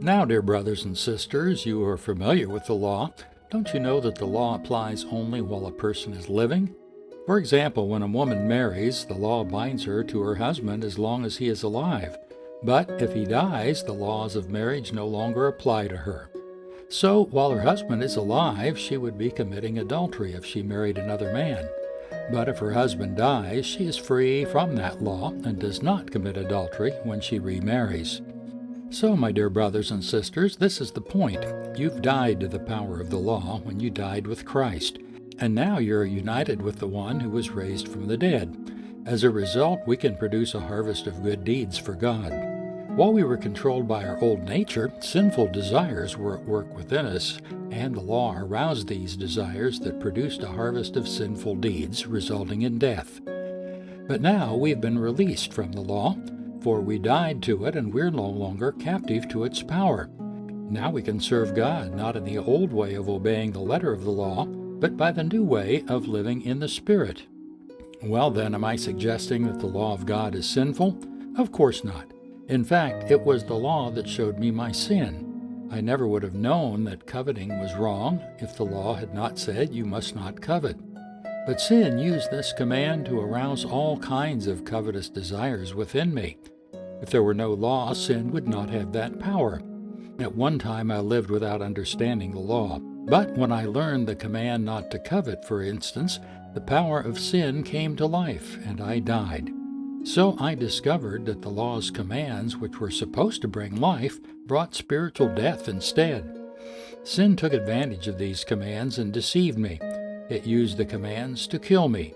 Now, dear brothers and sisters, you are familiar with the law. Don't you know that the law applies only while a person is living? For example, when a woman marries, the law binds her to her husband as long as he is alive. But if he dies, the laws of marriage no longer apply to her. So, while her husband is alive, she would be committing adultery if she married another man. But if her husband dies, she is free from that law and does not commit adultery when she remarries. So, my dear brothers and sisters, this is the point. You've died to the power of the law when you died with Christ, and now you're united with the one who was raised from the dead. As a result, we can produce a harvest of good deeds for God. While we were controlled by our old nature, sinful desires were at work within us, and the law aroused these desires that produced a harvest of sinful deeds, resulting in death. But now we've been released from the law, for we died to it and we're no longer captive to its power. Now we can serve God not in the old way of obeying the letter of the law, but by the new way of living in the Spirit. Well then, am I suggesting that the law of God is sinful? Of course not. In fact, it was the law that showed me my sin. I never would have known that coveting was wrong if the law had not said you must not covet. But sin used this command to arouse all kinds of covetous desires within me. If there were no law, sin would not have that power. At one time I lived without understanding the law. But when I learned the command not to covet, for instance, the power of sin came to life, and I died. So I discovered that the law's commands, which were supposed to bring life, brought spiritual death instead. Sin took advantage of these commands and deceived me. It used the commands to kill me.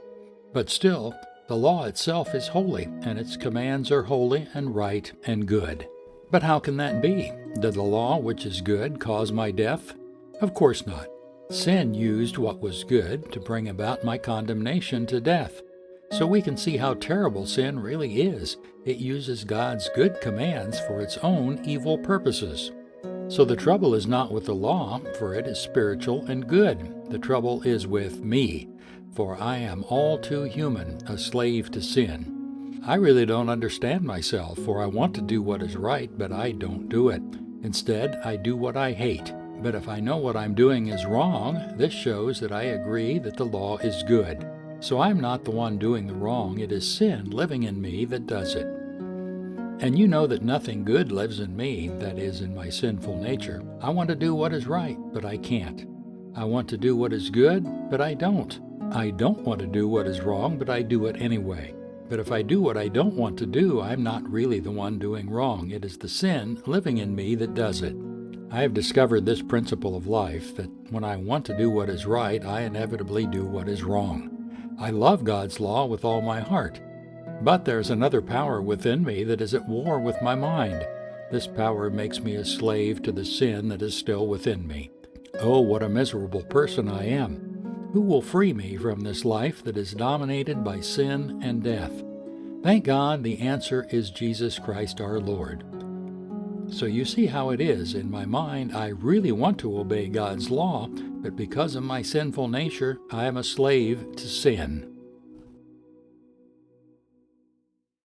But still, the law itself is holy, and its commands are holy and right and good. But how can that be? Did the law, which is good, cause my death? Of course not. Sin used what was good to bring about my condemnation to death. So we can see how terrible sin really is. It uses God's good commands for its own evil purposes. So the trouble is not with the law, for it is spiritual and good. The trouble is with me, for I am all too human, a slave to sin. I really don't understand myself, for I want to do what is right, but I don't do it. Instead, I do what I hate. But if I know what I'm doing is wrong, this shows that I agree that the law is good. So I'm not the one doing the wrong, it is sin living in me that does it. And you know that nothing good lives in me, that is, in my sinful nature. I want to do what is right, but I can't. I want to do what is good, but I don't. I don't want to do what is wrong, but I do it anyway. But if I do what I don't want to do, I'm not really the one doing wrong. It is the sin living in me that does it. I have discovered this principle of life, that when I want to do what is right, I inevitably do what is wrong. I love God's law with all my heart. But there's another power within me that is at war with my mind. This power makes me a slave to the sin that is still within me. Oh, what a miserable person I am! Who will free me from this life that is dominated by sin and death? Thank God the answer is Jesus Christ our Lord. So you see how it is. In my mind, I really want to obey God's law, but because of my sinful nature, I am a slave to sin.